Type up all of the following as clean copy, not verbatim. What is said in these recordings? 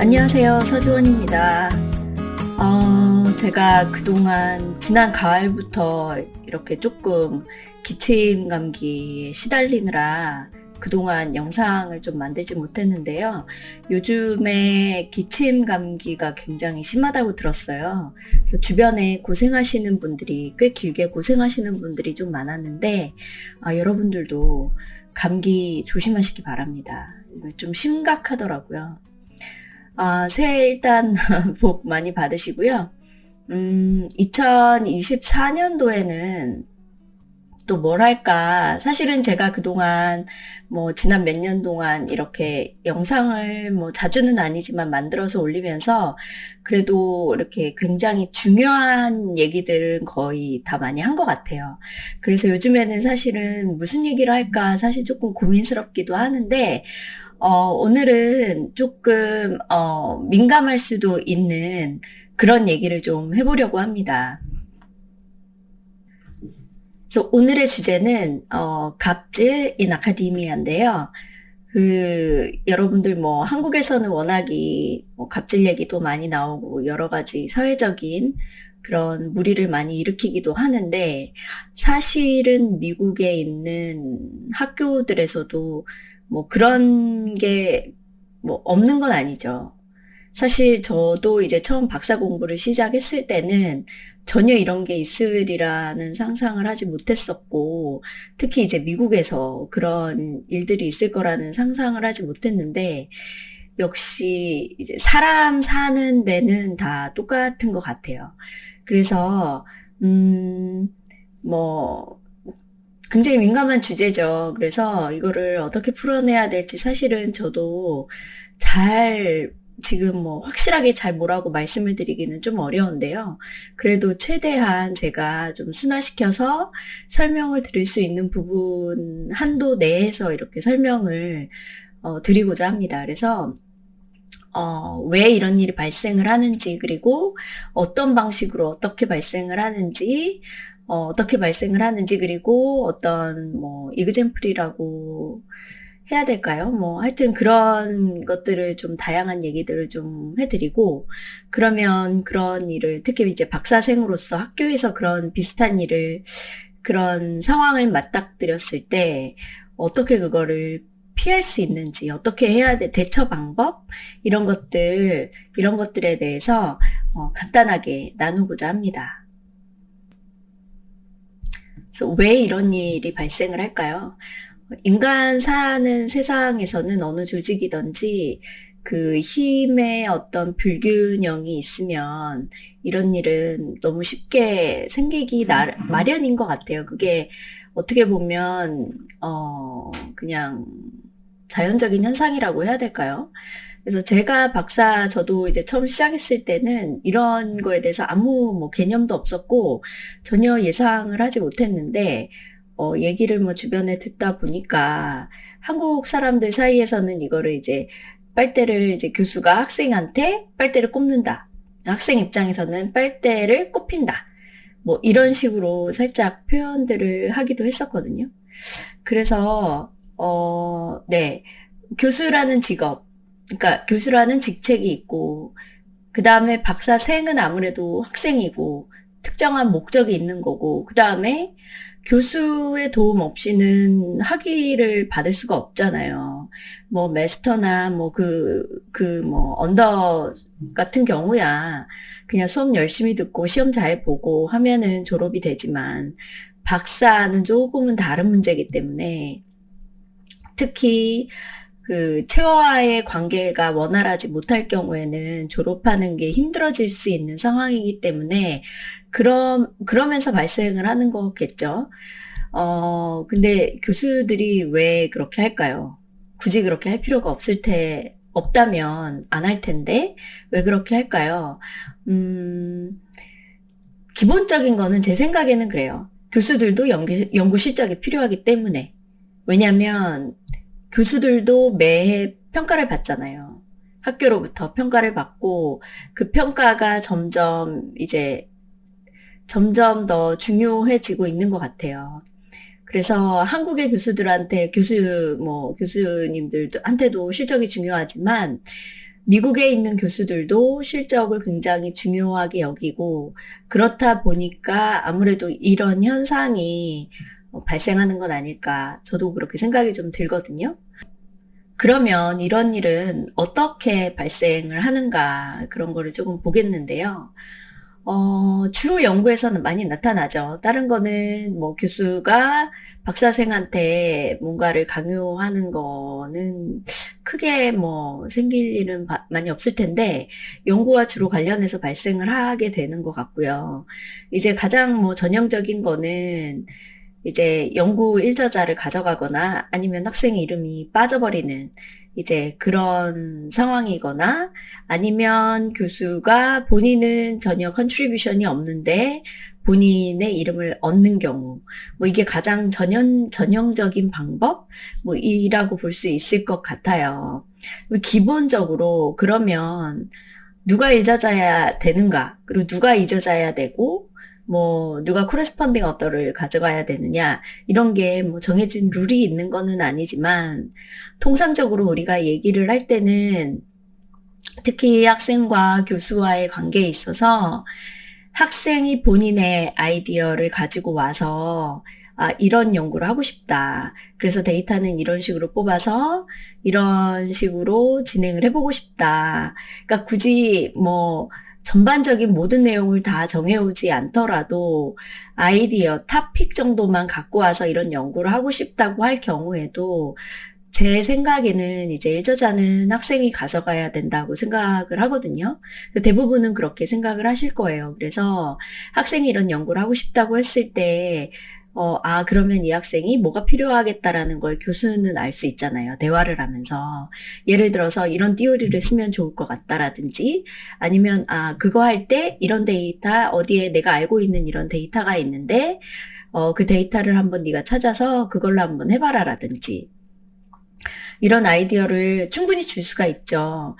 안녕하세요. 서지원입니다. 제가 그동안 지난 가을부터 이렇게 조금 기침 감기에 시달리느라 그동안 영상을 좀 만들지 못했는데요. 요즘에 기침 감기가 굉장히 심하다고 들었어요. 그래서 주변에 고생하시는 분들이, 꽤 길게 고생하시는 분들이 좀 많았는데, 여러분들도 감기 조심하시기 바랍니다. 이거 좀 심각하더라고요. 새해 일단 복 많이 받으시고요. 2024년도에는 또 뭘 할까? 사실은 제가 그동안 지난 몇 년 동안 이렇게 영상을 자주는 아니지만 만들어서 올리면서 그래도 이렇게 굉장히 중요한 얘기들은 거의 다 많이 한 것 같아요. 그래서 요즘에는 사실은 무슨 얘기를 할까 사실 조금 고민스럽기도 하는데, 오늘은 조금, 민감할 수도 있는 그런 얘기를 좀 해보려고 합니다. 그래서 오늘의 주제는, 갑질 인 아카데미아인데요. 여러분들 한국에서는 워낙이 갑질 얘기도 많이 나오고 여러 가지 사회적인 그런 무리를 많이 일으키기도 하는데, 사실은 미국에 있는 학교들에서도 그런 게 없는 건 아니죠. 사실 저도 이제 처음 박사 공부를 시작했을 때는 전혀 이런 게 있으리라는 상상을 하지 못했었고, 특히 이제 미국에서 그런 일들이 있을 거라는 상상을 하지 못했는데, 역시 이제 사람 사는 데는 다 똑같은 것 같아요. 그래서, 뭐, 굉장히 민감한 주제죠. 그래서 이거를 어떻게 풀어내야 될지 사실은 저도 잘 지금 확실하게 잘 뭐라고 말씀을 드리기는 좀 어려운데요. 그래도 최대한 제가 좀 순화시켜서 설명을 드릴 수 있는 부분 한도 내에서 이렇게 설명을 드리고자 합니다. 그래서 왜 이런 일이 발생을 하는지, 그리고 어떤 방식으로 어떻게 발생을 하는지, 그리고 어떤, 이그젠플이라고 해야 될까요? 하여튼 그런 것들을 좀 다양한 얘기들을 좀 해드리고, 그러면 그런 일을, 특히 이제 박사생으로서 학교에서 그런 상황을 맞닥뜨렸을 때, 어떻게 그거를 피할 수 있는지, 어떻게 해야 돼, 대처 방법? 이런 것들에 대해서 간단하게 나누고자 합니다. 그래서 왜 이런 일이 발생을 할까요? 인간 사는 세상에서는 어느 조직이든지 그 힘의 어떤 불균형이 있으면 이런 일은 너무 쉽게 생기기 마련인 것 같아요. 그게 어떻게 보면, 그냥 자연적인 현상이라고 해야 될까요? 그래서 저도 이제 처음 시작했을 때는 이런 거에 대해서 아무 개념도 없었고 전혀 예상을 하지 못했는데, 얘기를 주변에 듣다 보니까 한국 사람들 사이에서는 이거를 이제 교수가 학생한테 빨대를 꼽는다. 학생 입장에서는 빨대를 꼽힌다. 이런 식으로 살짝 표현들을 하기도 했었거든요. 그래서, 네. 교수라는 직업, 그러니까 교수라는 직책이 있고, 그 다음에 박사생은 아무래도 학생이고, 특정한 목적이 있는 거고, 그 다음에 교수의 도움 없이는 학위를 받을 수가 없잖아요. 마스터나 언더 같은 경우야, 그냥 수업 열심히 듣고 시험 잘 보고 하면은 졸업이 되지만, 박사는 조금은 다른 문제이기 때문에, 특히 체와의 관계가 원활하지 못할 경우에는 졸업하는 게 힘들어질 수 있는 상황이기 때문에, 그러면서 발생을 하는 거겠죠. 근데 교수들이 왜 그렇게 할까요? 굳이 그렇게 할 필요가 없다면 안 할 텐데, 왜 그렇게 할까요? 기본적인 거는 제 생각에는 그래요. 교수들도 연구 실적이 필요하기 때문에. 왜냐면, 교수들도 매해 평가를 받잖아요. 학교로부터 평가를 받고 그 평가가 점점 더 중요해지고 있는 것 같아요. 그래서 한국의 교수님들한테도 실적이 중요하지만 미국에 있는 교수들도 실적을 굉장히 중요하게 여기고, 그렇다 보니까 아무래도 이런 현상이 발생하는 건 아닐까. 저도 그렇게 생각이 좀 들거든요. 그러면 이런 일은 어떻게 발생을 하는가, 그런 거를 조금 보겠는데요. 주로 연구에서는 많이 나타나죠. 다른 거는 뭐 교수가 박사생한테 뭔가를 강요하는 거는 크게 뭐 생길 일은 많이 없을 텐데, 연구와 주로 관련해서 발생을 하게 되는 것 같고요. 이제 가장 뭐 전형적인 거는 이제 연구 일저자를 가져가거나 아니면 학생 이름이 빠져버리는 이제 그런 상황이거나, 아니면 교수가 본인은 전혀 컨트리뷰션이 없는데 본인의 이름을 얻는 경우, 뭐 이게 가장 전형적인 방법 뭐 이라고 볼 수 있을 것 같아요. 기본적으로 그러면 누가 일저자야 되는가, 그리고 누가 이저자야 되고, 뭐 누가 코레스펀딩 어터를 가져가야 되느냐, 이런 게 뭐 정해진 룰이 있는 거는 아니지만, 통상적으로 우리가 얘기를 할 때는 특히 학생과 교수와의 관계에 있어서 학생이 본인의 아이디어를 가지고 와서 이런 연구를 하고 싶다. 그래서 데이터는 이런 식으로 뽑아서 이런 식으로 진행을 해보고 싶다. 그러니까 굳이 뭐 전반적인 모든 내용을 다 정해오지 않더라도 아이디어, 토픽 정도만 갖고 와서 이런 연구를 하고 싶다고 할 경우에도 제 생각에는 이제 일저자는 학생이 가져가야 된다고 생각을 하거든요. 대부분은 그렇게 생각을 하실 거예요. 그래서 학생이 이런 연구를 하고 싶다고 했을 때, 그러면 이 학생이 뭐가 필요하겠다라는 걸 교수는 알 수 있잖아요. 대화를 하면서. 예를 들어서 이런 띠오리를 쓰면 좋을 것 같다라든지, 아니면, 그거 할 때 이런 데이터, 어디에 내가 알고 있는 이런 데이터가 있는데, 그 데이터를 한번 네가 찾아서 그걸로 한번 해봐라라든지, 이런 아이디어를 충분히 줄 수가 있죠.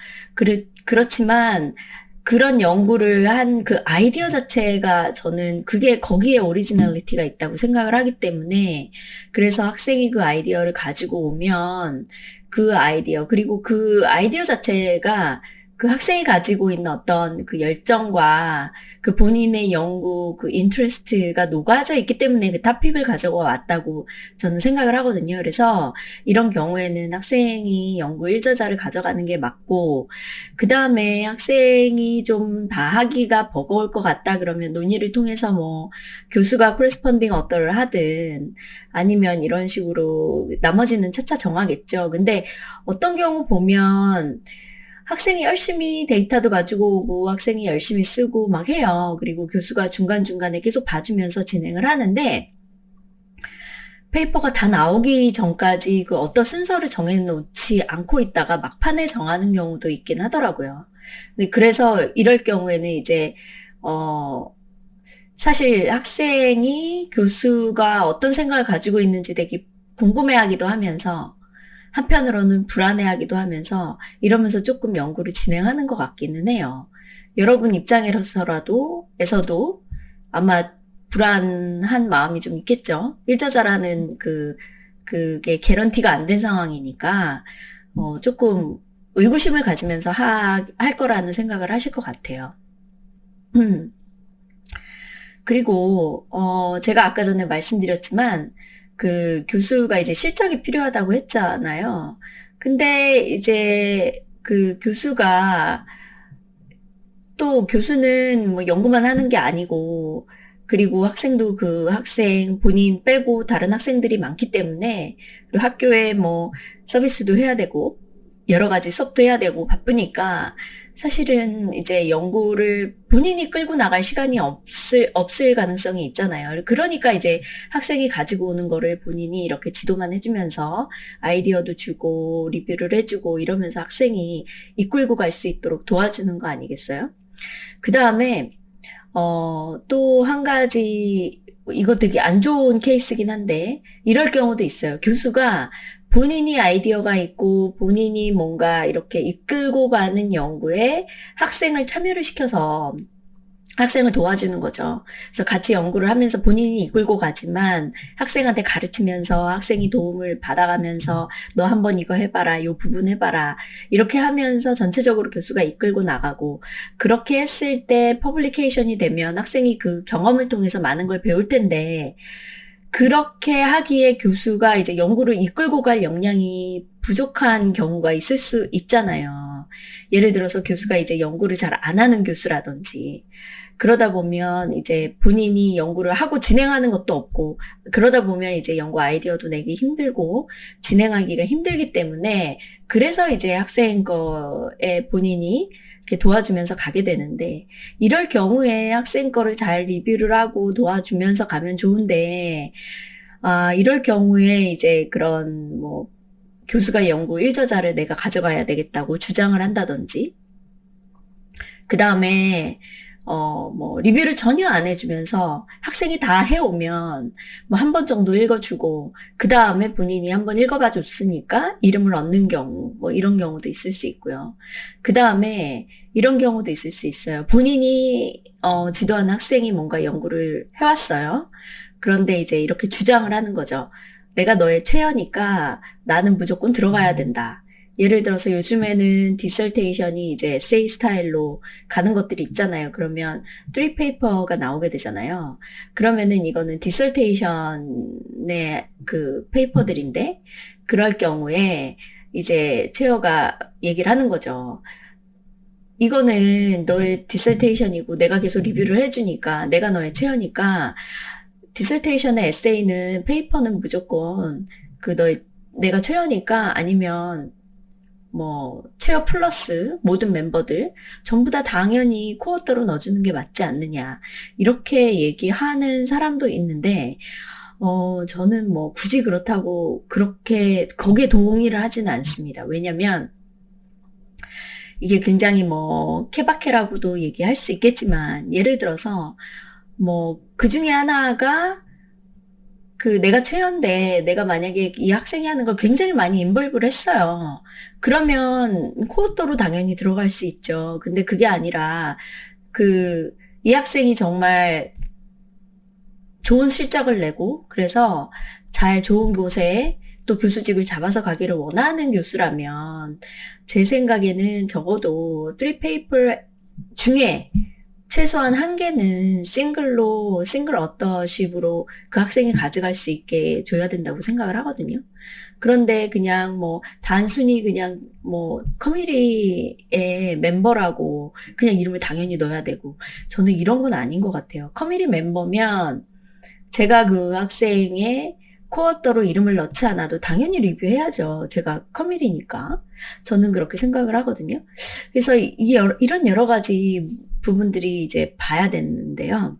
그렇지만 그런 연구를 한 그 아이디어 자체가, 저는 그게 거기에 오리지널리티가 있다고 생각을 하기 때문에, 그래서 학생이 그 아이디어를 가지고 오면 그 아이디어, 그리고 그 아이디어 자체가 그 학생이 가지고 있는 어떤 그 열정과 그 본인의 연구 그 인트레스트가 녹아져 있기 때문에 그 토픽을 가지고 왔다고 저는 생각을 하거든요. 그래서 이런 경우에는 학생이 연구 일저자를 가져가는 게 맞고, 그 다음에 학생이 좀 다 하기가 버거울 것 같다 그러면 논의를 통해서 뭐 교수가 코레스펀딩 어떠를 하든, 아니면 이런 식으로 나머지는 차차 정하겠죠. 근데 어떤 경우 보면 학생이 열심히 데이터도 가지고 오고 학생이 열심히 쓰고 막 해요. 그리고 교수가 중간중간에 계속 봐주면서 진행을 하는데, 페이퍼가 다 나오기 전까지 그 어떤 순서를 정해놓지 않고 있다가 막판에 정하는 경우도 있긴 하더라고요. 그래서 이럴 경우에는 이제 사실 학생이 교수가 어떤 생각을 가지고 있는지 되게 궁금해하기도 하면서, 한편으로는 불안해하기도 하면서, 이러면서 조금 연구를 진행하는 것 같기는 해요. 여러분 입장에서도 아마 불안한 마음이 좀 있겠죠. 일저자라는 그게 개런티가 안 된 상황이니까, 조금 의구심을 가지면서 할 거라는 생각을 하실 것 같아요. 그리고, 제가 아까 전에 말씀드렸지만, 그 교수가 이제 실적이 필요하다고 했잖아요. 근데 이제 그 교수가, 또 교수는 뭐 연구만 하는 게 아니고, 그리고 학생도 그 학생 본인 빼고 다른 학생들이 많기 때문에, 그리고 학교에 뭐 서비스도 해야 되고, 여러 가지 수업도 해야 되고 바쁘니까, 사실은 이제 연구를 본인이 끌고 나갈 시간이 없을 가능성이 있잖아요. 그러니까 이제 학생이 가지고 오는 거를 본인이 이렇게 지도만 해주면서 아이디어도 주고 리뷰를 해주고 이러면서 학생이 이끌고 갈 수 있도록 도와주는 거 아니겠어요? 그 다음에, 또 한 가지, 이거 되게 안 좋은 케이스긴 한데, 이럴 경우도 있어요. 교수가 본인이 아이디어가 있고 본인이 뭔가 이렇게 이끌고 가는 연구에 학생을 참여를 시켜서 학생을 도와주는 거죠. 그래서 같이 연구를 하면서 본인이 이끌고 가지만 학생한테 가르치면서 학생이 도움을 받아가면서 너 한번 이거 해봐라, 요 부분 해봐라 이렇게 하면서 전체적으로 교수가 이끌고 나가고 그렇게 했을 때 퍼블리케이션이 되면 학생이 그 경험을 통해서 많은 걸 배울 텐데 그렇게 하기에 교수가 이제 연구를 이끌고 갈 역량이 부족한 경우가 있을 수 있잖아요. 예를 들어서 교수가 이제 연구를 잘 안 하는 교수라든지 그러다 보면 이제 본인이 연구를 하고 진행하는 것도 없고 그러다 보면 이제 연구 아이디어도 내기 힘들고 진행하기가 힘들기 때문에 그래서 이제 학생 거에 본인이 이렇게 도와주면서 가게 되는데 이럴 경우에 학생 거를 잘 리뷰를 하고 도와주면서 가면 좋은데 이럴 경우에 이제 그런 뭐 교수가 연구 일저자를 내가 가져가야 되겠다고 주장을 한다든지 그 다음에 뭐 리뷰를 전혀 안 해주면서 학생이 다 해오면 뭐 한 번 정도 읽어주고 그 다음에 본인이 한번 읽어봐 줬으니까 이름을 얻는 경우 뭐 이런 경우도 있을 수 있고요. 그 다음에 이런 경우도 있을 수 있어요. 본인이 지도하는 학생이 뭔가 연구를 해왔어요. 그런데 이제 이렇게 주장을 하는 거죠. 내가 너의 최애니까 나는 무조건 들어가야 된다. 예를 들어서 요즘에는 디설테이션이 이제 에세이 스타일로 가는 것들이 있잖아요. 그러면 3페이퍼가 나오게 되잖아요. 그러면은 이거는 디설테이션의 그 페이퍼들인데 그럴 경우에 이제 체어가 얘기를 하는 거죠. 이거는 너의 디설테이션이고 내가 계속 리뷰를 해주니까 내가 너의 체어니까 디설테이션의 에세이는 페이퍼는 무조건 그 너의 내가 체어니까 아니면 뭐 체어 플러스 모든 멤버들 전부 다 당연히 코어터로 넣어주는 게 맞지 않느냐 이렇게 얘기하는 사람도 있는데 저는 뭐 굳이 그렇다고 그렇게 거기에 동의를 하지는 않습니다. 왜냐면 이게 굉장히 뭐 케바케라고도 얘기할 수 있겠지만 예를 들어서 뭐 그 중에 하나가 그 내가 최연데 내가 만약에 이 학생이 하는 걸 굉장히 많이 인볼브를 했어요. 그러면 코어터로 당연히 들어갈 수 있죠. 근데 그게 아니라 그 이 학생이 정말 좋은 실적을 내고 그래서 잘 좋은 곳에 또 교수직을 잡아서 가기를 원하는 교수라면 제 생각에는 적어도 3페이퍼 중에 최소한 한 개는 싱글 어터십으로 그 학생이 가져갈 수 있게 줘야 된다고 생각을 하거든요. 그런데 그냥 뭐 단순히 그냥 뭐 커뮤니티의 멤버라고 그냥 이름을 당연히 넣어야 되고 저는 이런 건 아닌 것 같아요. 커뮤니티 멤버면 제가 그 학생의 코어터로 이름을 넣지 않아도 당연히 리뷰해야죠. 제가 커뮤니티니까. 저는 그렇게 생각을 하거든요. 그래서 이런 여러 가지 부분들이 이제 봐야 되는데요.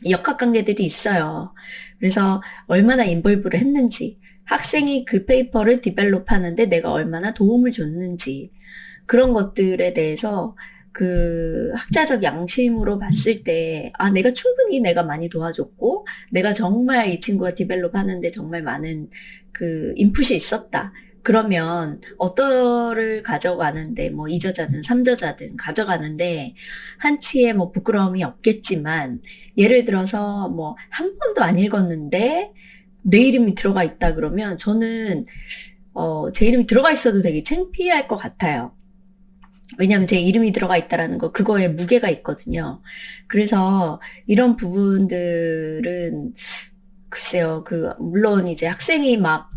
역학관계들이 있어요. 그래서 얼마나 인볼브를 했는지, 학생이 그 페이퍼를 디벨롭 하는데 내가 얼마나 도움을 줬는지, 그런 것들에 대해서 그 학자적 양심으로 봤을 때, 내가 충분히 내가 많이 도와줬고, 내가 정말 이 친구가 디벨롭 하는데 정말 많은 그 인풋이 있었다. 그러면 어떠를 가져가는데 뭐 2저자든 3저자든 가져가는데 한치의 뭐 부끄러움이 없겠지만 예를 들어서 뭐 한 번도 안 읽었는데 내 이름이 들어가 있다 그러면 저는 제 이름이 들어가 있어도 되게 창피할 것 같아요. 왜냐하면 제 이름이 들어가 있다라는 거 그거에 무게가 있거든요. 그래서 이런 부분들은 글쎄요. 물론 이제 학생이 막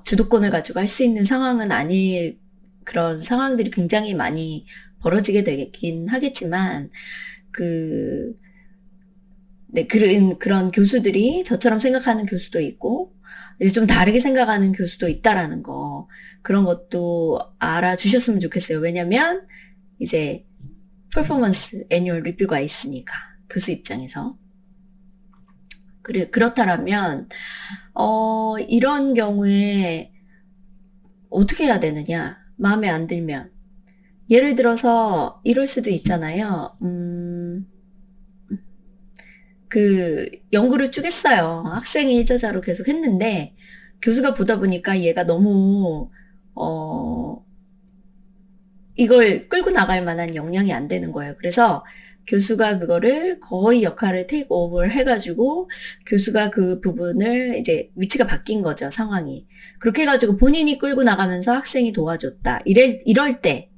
주도권을 가지고 할 수 있는 상황은 아닐 그런 상황들이 굉장히 많이 벌어지게 되긴 하겠지만, 네, 그런 교수들이 저처럼 생각하는 교수도 있고, 이제 좀 다르게 생각하는 교수도 있다라는 거, 그런 것도 알아주셨으면 좋겠어요. 왜냐면, 이제, 퍼포먼스 애뉴얼 리뷰가 있으니까, 교수 입장에서. 그렇다면, 이런 경우에 어떻게 해야 되느냐? 마음에 안 들면. 예를 들어서 이럴 수도 있잖아요. 연구를 쭉 했어요. 학생이 일저자로 계속 했는데, 교수가 보다 보니까 얘가 너무, 이걸 끌고 나갈 만한 역량이 안 되는 거예요. 그래서 교수가 그거를 거의 역할을 테이크 오버 해가지고 교수가 그 부분을 이제 위치가 바뀐 거죠, 상황이. 그렇게 해가지고 본인이 끌고 나가면서 학생이 도와줬다. 이럴 때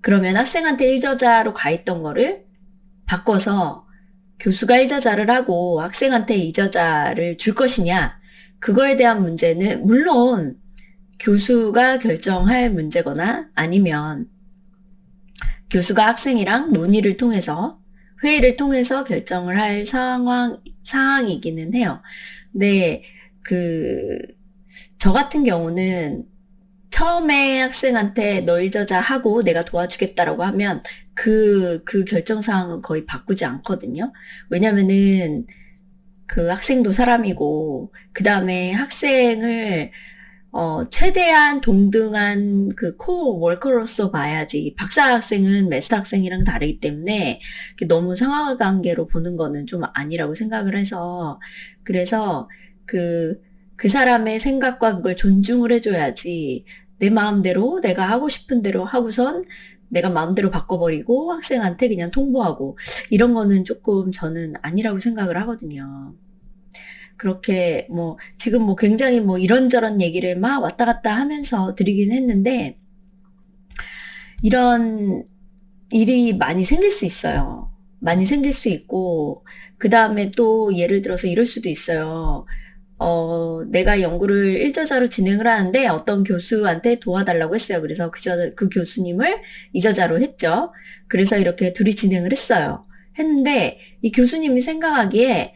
그러면 학생한테 일저자로 가 있던 거를 바꿔서 교수가 일저자를 하고 학생한테 이저자를 줄 것이냐. 그거에 대한 문제는 물론 교수가 결정할 문제거나 아니면 교수가 학생이랑 논의를 통해서 회의를 통해서 결정을 할 상황이기는 해요. 근데 저 같은 경우는 처음에 학생한테 너 일저자 하고 내가 도와주겠다라고 하면 그 결정사항은 거의 바꾸지 않거든요. 왜냐면은 그 학생도 사람이고, 그 다음에 학생을, 최대한 동등한 그 코워커로서 봐야지. 박사 학생은 마스터 학생이랑 다르기 때문에 너무 상하관계로 보는 거는 좀 아니라고 생각을 해서, 그래서 그 사람의 생각과 그걸 존중을 해줘야지. 내 마음대로 내가 하고 싶은 대로 하고선 내가 마음대로 바꿔버리고 학생한테 그냥 통보하고 이런 거는 조금 저는 아니라고 생각을 하거든요. 그렇게 지금 굉장히 이런저런 얘기를 막 왔다 갔다 하면서 드리긴 했는데 이런 일이 많이 생길 수 있어요. 많이 생길 수 있고 그 다음에 또 예를 들어서 이럴 수도 있어요. 내가 연구를 일저자로 진행을 하는데 어떤 교수한테 도와달라고 했어요. 그래서 그 교수님을 이저자로 했죠. 그래서 이렇게 둘이 진행을 했어요. 했는데 이 교수님이 생각하기에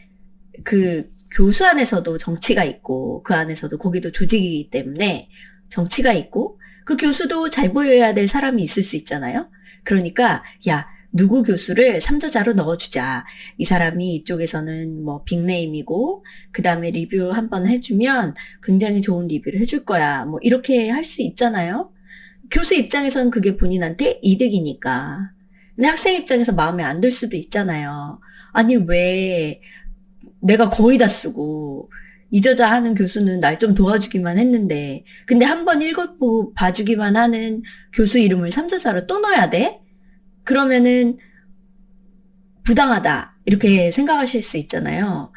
그 교수 안에서도 정치가 있고 그 안에서도 거기도 조직이기 때문에 정치가 있고 그 교수도 잘 보여야 될 사람이 있을 수 있잖아요. 그러니까 야, 누구 교수를 3저자로 넣어주자. 이 사람이 이쪽에서는 빅네임이고 그 다음에 리뷰 한번 해주면 굉장히 좋은 리뷰를 해줄 거야. 이렇게 할 수 있잖아요. 교수 입장에서는 그게 본인한테 이득이니까. 근데 학생 입장에서 마음에 안 들 수도 있잖아요. 아니 왜 내가 거의 다 쓰고 이저자 하는 교수는 날 좀 도와주기만 했는데 근데 한번 읽어보고 봐주기만 하는 교수 이름을 3저자로 또 넣어야 돼? 그러면은 부당하다 이렇게 생각하실 수 있잖아요.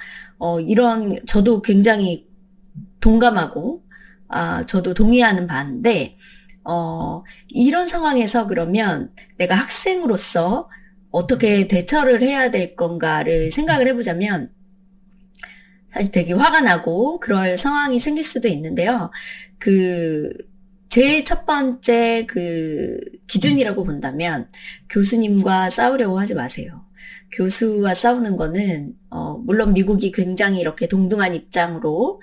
저도 굉장히 동감하고 저도 동의하는 바인데 이런 상황에서 그러면 내가 학생으로서 어떻게 대처를 해야 될 건가를 생각을 해보자면 사실 되게 화가 나고 그럴 상황이 생길 수도 있는데요. 제일 첫 번째 기준이라고 본다면 교수님과 싸우려고 하지 마세요. 교수와 싸우는 거는 물론 미국이 굉장히 이렇게 동등한 입장으로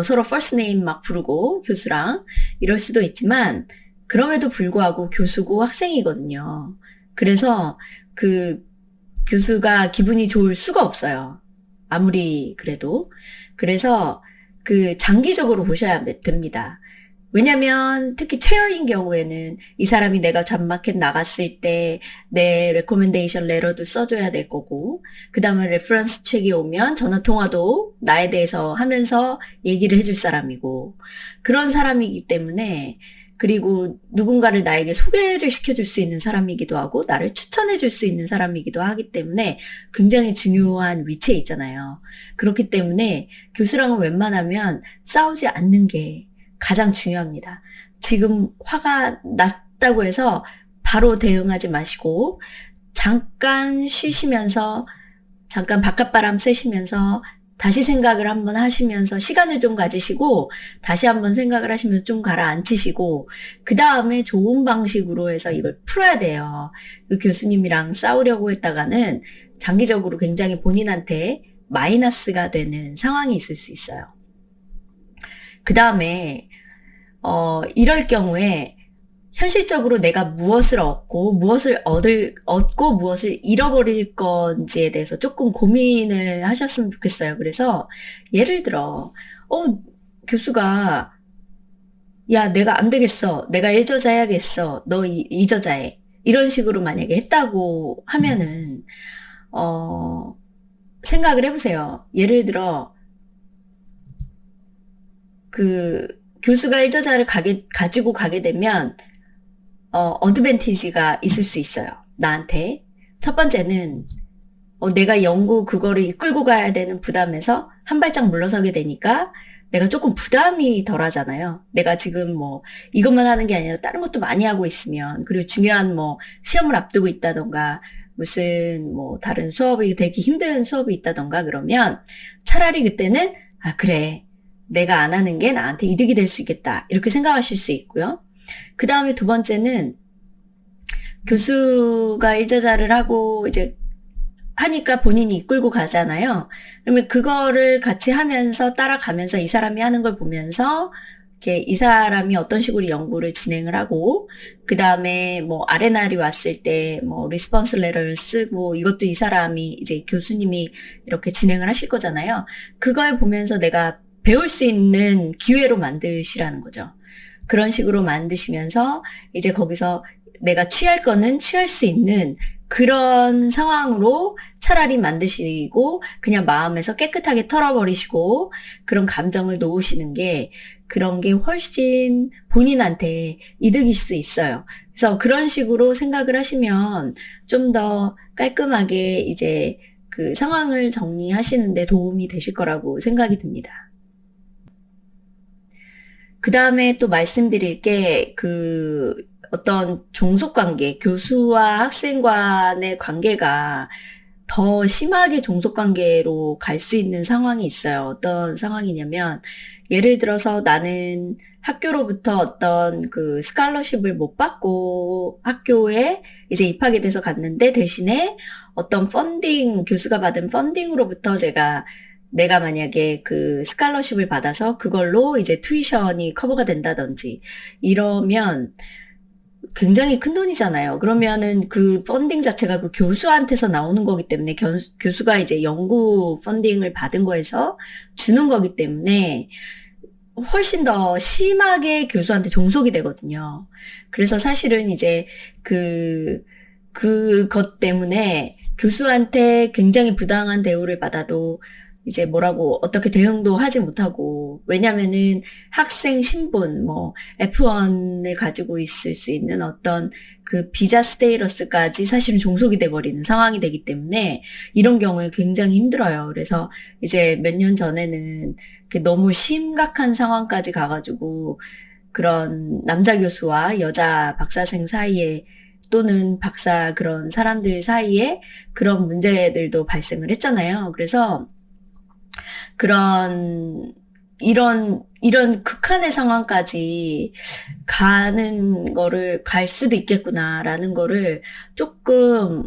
서로 first name 막 부르고 교수랑 이럴 수도 있지만 그럼에도 불구하고 교수고 학생이거든요. 그래서 교수가 기분이 좋을 수가 없어요. 아무리 그래도. 그래서 장기적으로 보셔야 됩니다. 왜냐면 특히 체어인 경우에는 이 사람이 내가 잡마켓 나갔을 때 내 레코멘데이션 레터도 써줘야 될 거고 그 다음에 레퍼런스 책이 오면 전화통화도 나에 대해서 하면서 얘기를 해줄 사람이고 그런 사람이기 때문에 그리고 누군가를 나에게 소개를 시켜줄 수 있는 사람이기도 하고 나를 추천해줄 수 있는 사람이기도 하기 때문에 굉장히 중요한 위치에 있잖아요. 그렇기 때문에 교수랑은 웬만하면 싸우지 않는 게 가장 중요합니다. 지금 화가 났다고 해서 바로 대응하지 마시고 잠깐 쉬시면서 잠깐 바깥바람 쐬시면서 다시 생각을 한번 하시면서 시간을 좀 가지시고 다시 한번 생각을 하시면서 좀 가라앉히시고 그 다음에 좋은 방식으로 해서 이걸 풀어야 돼요. 그 교수님이랑 싸우려고 했다가는 장기적으로 굉장히 본인한테 마이너스가 되는 상황이 있을 수 있어요. 그 다음에 이럴 경우에 현실적으로 내가 무엇을 얻고 무엇을 얻고 무엇을 잃어버릴 건지에 대해서 조금 고민을 하셨으면 좋겠어요. 그래서 예를 들어 교수가 야 내가 안 되겠어. 내가 일저자 해야겠어. 너 이저자해. 이런 식으로 만약에 했다고 하면은 생각을 해보세요. 예를 들어 교수가 일저자를 가지고 가게 되면 어드밴티지가 있을 수 있어요. 나한테. 첫 번째는 내가 연구 그거를 이끌고 가야 되는 부담에서 한 발짝 물러서게 되니까 내가 조금 부담이 덜 하잖아요. 내가 지금 이것만 하는 게 아니라 다른 것도 많이 하고 있으면, 그리고 중요한 시험을 앞두고 있다던가, 무슨 다른 수업이 되게 힘든 수업이 있다던가 그러면 차라리 그때는, 그래. 내가 안 하는 게 나한테 이득이 될 수 있겠다. 이렇게 생각하실 수 있고요. 그 다음에 두 번째는 교수가 일저자를 하고 이제 하니까 본인이 이끌고 가잖아요. 그러면 그거를 같이 하면서 따라가면서 이 사람이 하는 걸 보면서 이렇게 이 사람이 어떤 식으로 연구를 진행을 하고, 그 다음에 아레날이 왔을 때 리스폰스 레터를 쓰고, 이것도 이 사람이 이제 교수님이 이렇게 진행을 하실 거잖아요. 그걸 보면서 내가 배울 수 있는 기회로 만드시라는 거죠. 그런 식으로 만드시면서 이제 거기서 내가 취할 거는 취할 수 있는 그런 상황으로 차라리 만드시고 그냥 마음에서 깨끗하게 털어버리시고 그런 감정을 놓으시는 게, 그런 게 훨씬 본인한테 이득일 수 있어요. 그래서 그런 식으로 생각을 하시면 좀 더 깔끔하게 이제 그 상황을 정리하시는 데 도움이 되실 거라고 생각이 듭니다. 그 다음에 또 말씀드릴 게 어떤 종속관계, 교수와 학생 간의 관계가 더 심하게 종속관계로 갈 수 있는 상황이 있어요. 어떤 상황이냐면, 예를 들어서 나는 학교로부터 어떤 스칼러십을 못 받고 학교에 이제 입학이 돼서 갔는데, 대신에 어떤 교수가 받은 펀딩으로부터 내가 만약에 스칼러십을 받아서 그걸로 이제 튜이션이 커버가 된다든지 이러면 굉장히 큰 돈이잖아요. 그러면은 그 펀딩 자체가 그 교수한테서 나오는 거기 때문에, 교수가 이제 연구 펀딩을 받은 거에서 주는 거기 때문에 훨씬 더 심하게 교수한테 종속이 되거든요. 그래서 사실은 이제 그것 때문에 교수한테 굉장히 부당한 대우를 받아도 이제 어떻게 대응도 하지 못하고, 왜냐면은 학생 신분, F1을 가지고 있을 수 있는 어떤 비자 스테이러스까지 사실은 종속이 돼버리는 상황이 되기 때문에 이런 경우에 굉장히 힘들어요. 그래서 이제 몇 년 전에는 너무 심각한 상황까지 가가지고 그런 남자 교수와 여자 박사생 사이에, 또는 박사 그런 사람들 사이에 그런 문제들도 발생을 했잖아요. 그래서 이런 극한의 상황까지 갈 수도 있겠구나라는 거를 조금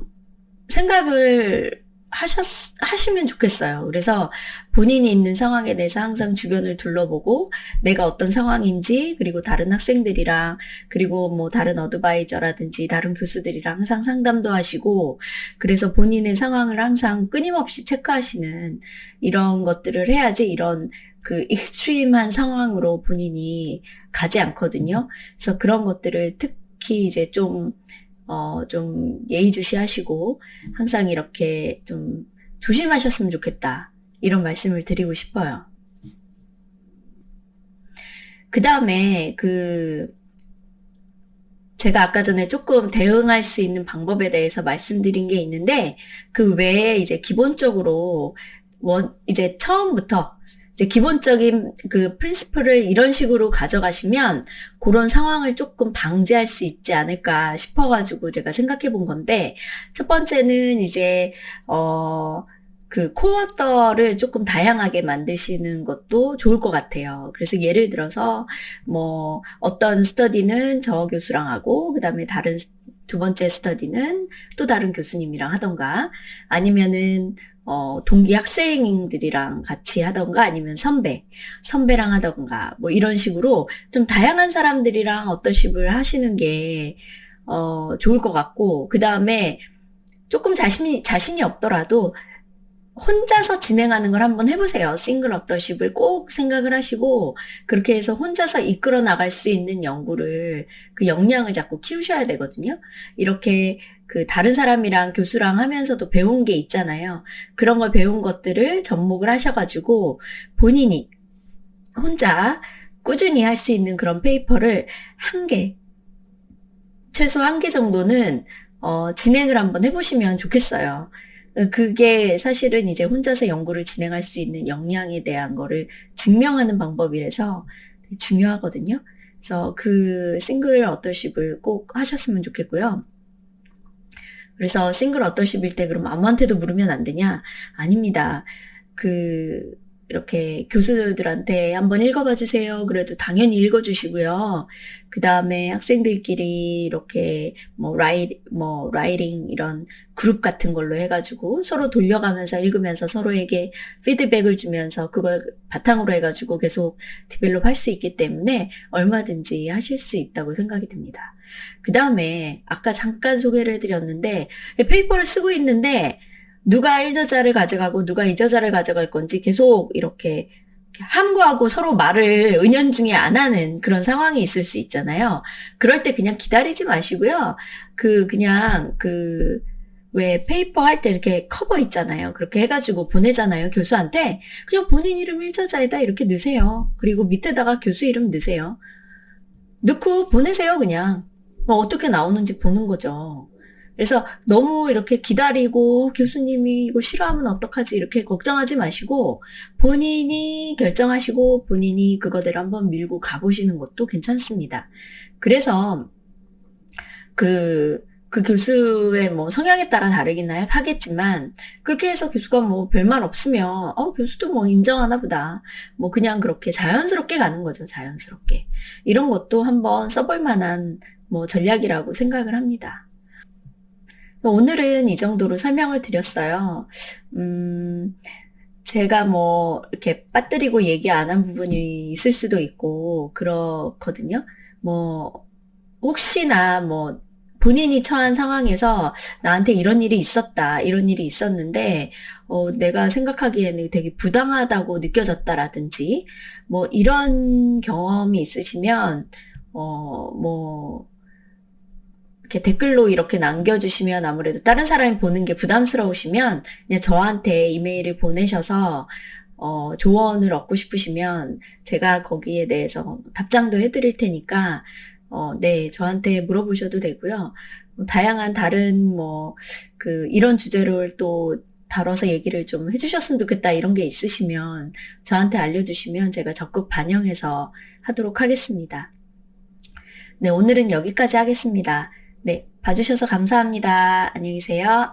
생각을 하시면 좋겠어요. 그래서 본인이 있는 상황에 대해서 항상 주변을 둘러보고 내가 어떤 상황인지, 그리고 다른 학생들이랑, 그리고 다른 어드바이저라든지 다른 교수들이랑 항상 상담도 하시고, 그래서 본인의 상황을 항상 끊임없이 체크하시는 이런 것들을 해야지 이런 익스트림한 상황으로 본인이 가지 않거든요. 그래서 그런 것들을 특히 이제 좀 예의주시하시고 항상 이렇게 좀 조심하셨으면 좋겠다, 이런 말씀을 드리고 싶어요. 그 다음에 제가 아까 전에 조금 대응할 수 있는 방법에 대해서 말씀드린 게 있는데, 그 외에 이제 기본적으로 이제 처음부터 이제 기본적인 프린시플을 이런 식으로 가져가시면 그런 상황을 조금 방지할 수 있지 않을까 싶어가지고 제가 생각해 본 건데, 첫 번째는 이제, 코어터를 조금 다양하게 만드시는 것도 좋을 것 같아요. 그래서 예를 들어서, 어떤 스터디는 저 교수랑 하고, 그 다음에 두 번째 스터디는 또 다른 교수님이랑 하던가, 아니면은, 동기 학생들이랑 같이 하던가, 아니면 선배랑 하던가, 이런 식으로 좀 다양한 사람들이랑 어떠십을 하시는 게, 좋을 것 같고, 그 다음에 조금 자신이 없더라도 혼자서 진행하는 걸 한번 해보세요. 싱글 어터십을 꼭 생각을 하시고, 그렇게 해서 혼자서 이끌어 나갈 수 있는 연구를, 그 역량을 자꾸 키우셔야 되거든요. 이렇게 다른 사람이랑 교수랑 하면서도 배운 게 있잖아요. 그런 걸 배운 것들을 접목을 하셔가지고 본인이 혼자 꾸준히 할 수 있는 그런 페이퍼를 최소 한 개 정도는 진행을 한번 해보시면 좋겠어요. 그게 사실은 이제 혼자서 연구를 진행할 수 있는 역량에 대한 거를 증명하는 방법이라서 되게 중요하거든요. 그래서 그 싱글 어터십을 꼭 하셨으면 좋겠고요. 그래서 싱글 어터십일 때 그럼 아무한테도 물으면 안 되냐? 아닙니다. 이렇게 교수들한테 한번 읽어봐 주세요. 그래도 당연히 읽어주시고요. 그 다음에 학생들끼리 이렇게 라이팅 이런 그룹 같은 걸로 해가지고 서로 돌려가면서 읽으면서 서로에게 피드백을 주면서 그걸 바탕으로 해가지고 계속 디벨롭 할 수 있기 때문에 얼마든지 하실 수 있다고 생각이 듭니다. 그 다음에 아까 잠깐 소개를 해드렸는데 페이퍼를 쓰고 있는데 누가 1저자를 가져가고 누가 2저자를 가져갈 건지 계속 이렇게 함구하고 서로 말을 은연중에 안 하는 그런 상황이 있을 수 있잖아요. 그럴 때 그냥 기다리지 마시고요. 왜 페이퍼 할 때 이렇게 커버 있잖아요. 그렇게 해가지고 보내잖아요. 교수한테. 그냥 본인 이름 1저자에다 이렇게 넣으세요. 그리고 밑에다가 교수 이름 넣으세요. 넣고 보내세요, 그냥. 어떻게 나오는지 보는 거죠. 그래서 너무 이렇게 기다리고 교수님이 이거 싫어하면 어떡하지 이렇게 걱정하지 마시고 본인이 결정하시고 본인이 그거대로 한번 밀고 가보시는 것도 괜찮습니다. 그래서 그 교수의 성향에 따라 다르긴 하겠지만 그렇게 해서 교수가 별말 없으면 교수도 인정하나 보다. 그냥 그렇게 자연스럽게 가는 거죠. 자연스럽게. 이런 것도 한번 써볼 만한 전략이라고 생각을 합니다. 오늘은 이 정도로 설명을 드렸어요. 제가 이렇게 빠뜨리고 얘기 안 한 부분이 있을 수도 있고, 그렇거든요. 혹시나 본인이 처한 상황에서 나한테 이런 일이 있었다, 이런 일이 있었는데, 내가 생각하기에는 되게 부당하다고 느껴졌다라든지, 이런 경험이 있으시면, 이렇게 댓글로 이렇게 남겨주시면 아무래도 다른 사람이 보는 게 부담스러우시면 그냥 저한테 이메일을 보내셔서 조언을 얻고 싶으시면 제가 거기에 대해서 답장도 해드릴 테니까 네, 저한테 물어보셔도 되고요. 다양한 다른 이런 주제를 또 다뤄서 얘기를 좀 해주셨으면 좋겠다 이런 게 있으시면 저한테 알려주시면 제가 적극 반영해서 하도록 하겠습니다. 네, 오늘은 여기까지 하겠습니다. 네, 봐주셔서 감사합니다. 안녕히 계세요.